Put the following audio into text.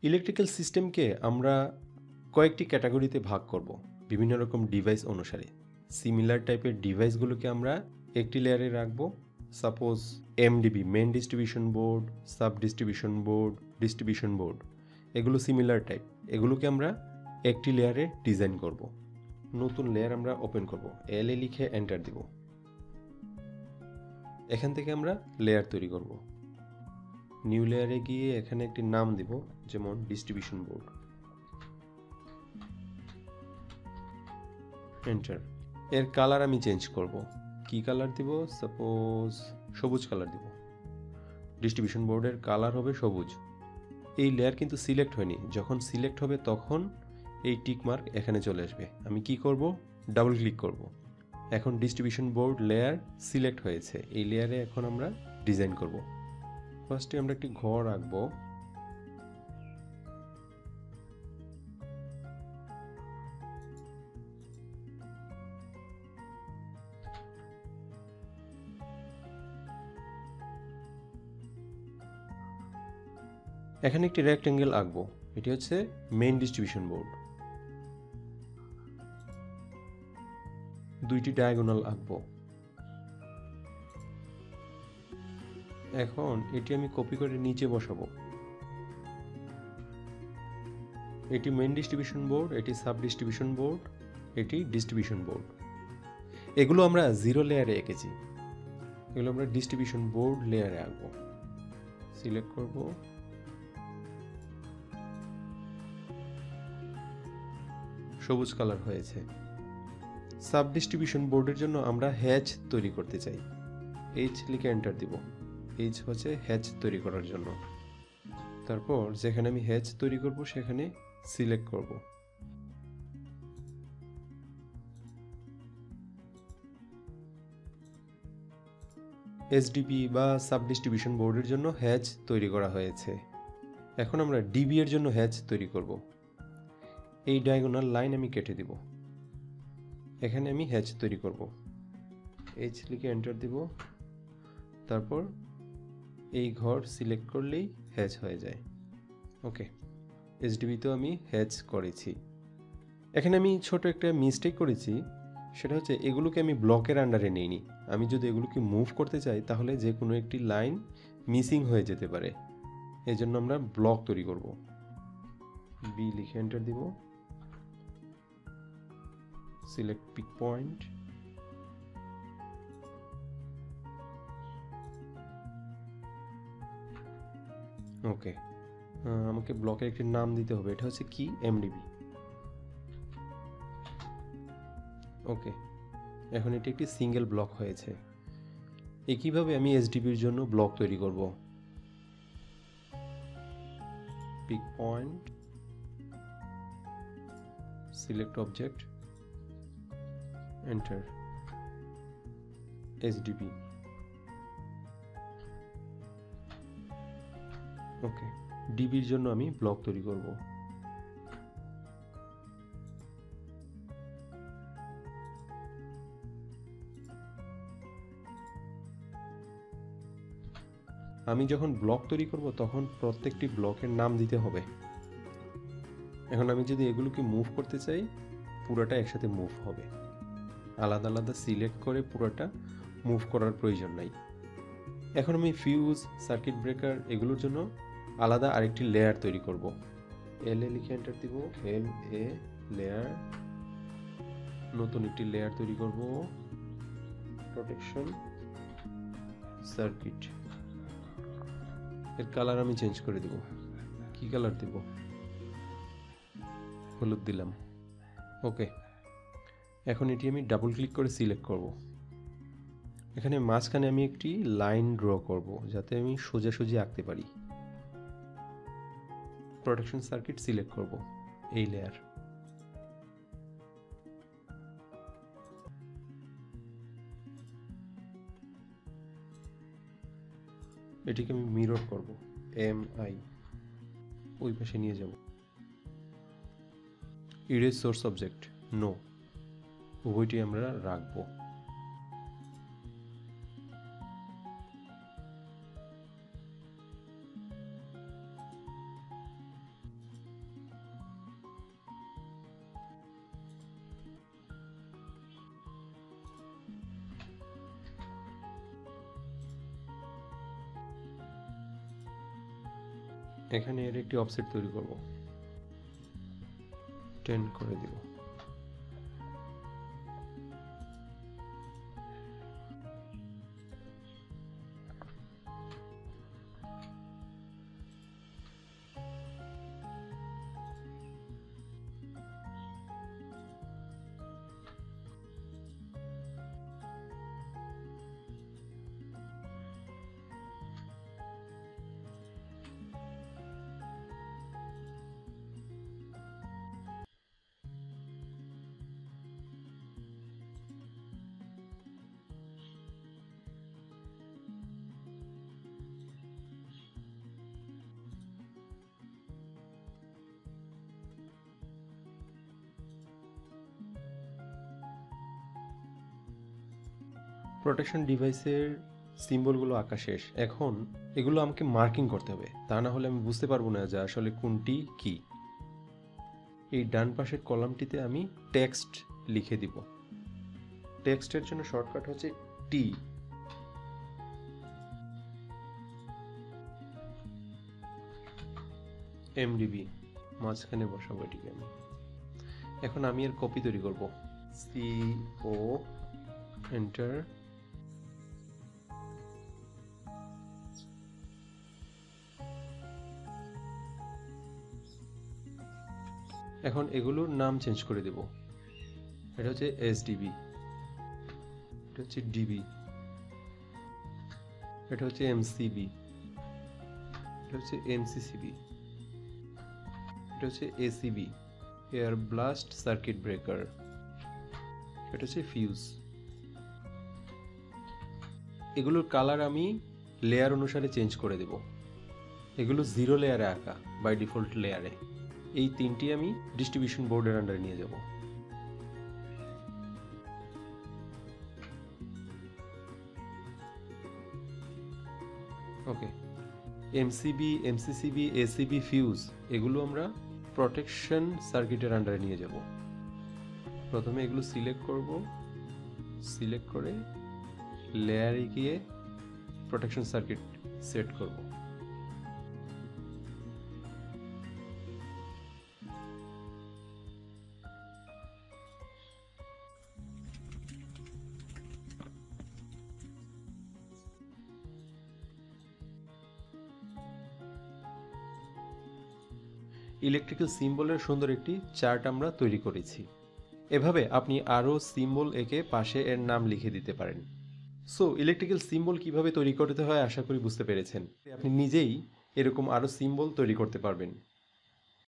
Electrical সিস্টেমকে আমরা কয়েকটি ক্যাটাগরিতে ভাগ করব বিভিন্ন রকম ডিভাইস অনুসারে। সিমিলার টাইপের ডিভাইসগুলোকে আমরা একটি লেয়ারে রাখব। Suppose MDB, main distribution board, sub distribution board, এগুলো সিমিলার টাইপ। এগুলোকে আমরা একটি লেয়ারে ডিজাইন করব। নতুন লেয়ার আমরা ওপেন করব, এলএ লিখে এন্টার দিব। এখান থেকে আমরা লেয়ার তৈরি করব। নিউ লেয়ারে গিয়ে এখানে একটি নাম দিব, যেমন ডিস্ট্রিবিউশন বোর্ড, এন্টার। এর কালার আমি চেঞ্জ করব। কি কালার দিব? সাপোজ সবুজ কালার দিব। ডিস্ট্রিবিউশন বোর্ডের কালার হবে সবুজ। এই লেয়ার কিন্তু সিলেক্ট হয়নি, যখন সিলেক্ট হবে তখন এই টিক মার্ক এখানে চলে আসবে। আমি কি করব? ডাবল ক্লিক করব। এখন ডিস্ট্রিবিউশন বোর্ড লেয়ার সিলেক্ট হয়েছে। এই লেয়ারে এখন আমরা ডিজাইন করব। ফার্স্টে আমরা একটি ঘর আঁকবো। এখানে একটি রেক্ট্যাঙ্গেল আঁকবো। এটি হচ্ছে মেইন ডিস্ট্রিবিউশন বোর্ড। দুইটি ডায়াগোনাল আঁকবো। এখন এটি আমি কপি করে নিচে বসাবো। এটি মেইন ডিস্ট্রিবিউশন বোর্ড, এটি সাব ডিস্ট্রিবিউশন বোর্ড, এটি ডিস্ট্রিবিউশন বোর্ড। এগুলো আমরা জিরো লেয়ারে এঁকেছি। এগুলো আমরা ডিস্ট্রিবিউশন বোর্ড লেয়ারে আঁকবো। সিলেক্ট করব, সবুজ কালার হয়েছে। সাব ডিস্ট্রিবিউশন বোর্ডের জন্য আমরা হ্যাচ তৈরি করতে চাই। এইচ লিখে এন্টার দিব। এইচ হচ্ছে হ্যাচ তৈরি করার জন্য। তারপর যেখানে আমি হ্যাচ তৈরি করব সেখানে সিলেক্ট করব। এসডিবি বা সাব ডিস্ট্রিবিউশন বোর্ডের জন্য হ্যাচ তৈরি করা হয়েছে। এখন আমরা ডিবি এর জন্য হ্যাচ তৈরি করব। এই ডায়াগোনাল লাইন আমি কেটে দিব। এখানে আমি হ্যাচ তৈরি করব। এইচ লিখে এন্টার দিব। তারপর এই ঘর সিলেক্ট করলেই হ্যাচ হয়ে যায়। ওকে, এসডিবিতেও আমি হ্যাচ করেছি। এখানে আমি ছোট একটা মিস্টেক করেছি, সেটা হচ্ছে এগুলোকে আমি ব্লকের আন্ডারে নিইনি। আমি যদি এগুলোকে মুভ করতে চাই তাহলে যে কোনো একটি লাইন মিসিং হয়ে যেতে পারে। এই জন্য আমরা ব্লক তৈরি করব। বি লিখে এন্টার দিব। Select pick point. ওকে, আমাকে ব্লকের একটি নাম দিতে হবে। এটা হচ্ছে কি? এমডিবি। ওকে, এখন এটি একটি সিঙ্গেল ব্লক হয়েছে। একইভাবে আমি এসডিবির জন্য ব্লক তৈরি করব। Pick point, select object, enter. SDB. Okay, ডিবির জন্য আমি ব্লক তৈরি করব। আমি যখন ব্লক তৈরি করব তখন প্রত্যেকটি ব্লকের নাম দিতে হবে। এখন আমি যদি এগুলোকে মুভ করতে চাই, পুরোটা একসাথে মুভ হবে। আলাদা আলাদা সিলেক্ট করে পুরোটা মুভ করার প্রয়োজন নাই। এখন আমি ফিউজ, সার্কিট ব্রেকার এগুলোর জন্য আলাদা আরেকটি লেয়ার তৈরি করব। এল এ লিখে এন্টার দিব। এল এ লেয়ার, নতুন একটি লেয়ার তৈরি করব। Protection circuit. এর কালার আমি চেঞ্জ করে দেব। কি কালার দেব? হলুদ দিলাম। ওকে, এখন এটি আমি ডাবল ক্লিক করে সিলেক্ট করব। এখানে মাঝখানে আমি একটি লাইন ড্র করব যাতে আমি সোজাসুজি আঁকতে পারি। প্রোটেকশন সার্কিট সিলেক্ট করব, এই লেয়ার। এটিকে আমি মিরর করব, MI, ওই পাশে নিয়ে যাব। ইরেজ সোর্স অবজেক্ট, নো, উভয়টি আমরা রাখবো। এখানে এর একটি অফসেট তৈরি করব, 10 করে দিব। প্রোটেকশন ডিভাইসের সিম্বলগুলো আঁকা শেষ। এখন এগুলো আমাকে মার্কিং করতে হবে, তা না হলে আমি বুঝতে পারবো না যে আসলে কোনটি কি। এই ডান পাশের কলামটিতে আমি টেক্সট লিখে দিব। টেক্সটের জন্য শর্টকাট হচ্ছে টি। এমডিবি মাঝখানে বসাবো এটিকে আমি। এখন আমি এর কপি তৈরি করব। CO enter. এখন এগুলোর নাম চেঞ্জ করে দেব। এটা হচ্ছে SDB, এটা হচ্ছে DB, এটা হচ্ছে MCB, এটা হচ্ছে MCCB, এটা হচ্ছে ACB, air blast circuit breaker, এটা হচ্ছে ফিউজ। এগুলোর কালার আমি লেয়ার অনুসারে চেঞ্জ করে দেব। এগুলো 0 লেয়ারে আঁকা, বাই ডিফল্ট লেয়ারে। এই তিনটি আমি ডিস্ট্রিবিউশন বোর্ডের আন্ডারে নিয়ে যাব। ওকে, MCB, MCCB, ACB, ফিউজ এগুলো আমরা প্রোটেকশন সার্কিটের আন্ডারে নিয়ে যাব। প্রথমে এগুলো সিলেক্ট করব, সিলেক্ট করে লেয়ারে গিয়ে প্রোটেকশন সার্কিট সেট করব। ইলেকট্রিক্যাল সিম্বলের সুন্দর একটি চার্ট আমরা তৈরি করেছি। এভাবে আপনি আরও সিম্বল এঁকে পাশে এর নাম লিখে দিতে পারেন। সো ইলেকট্রিক্যাল সিম্বল কিভাবে তৈরি করতে হয় আশা করি বুঝতে পেরেছেন। আপনি নিজেই এরকম আরও সিম্বল তৈরি করতে পারবেন।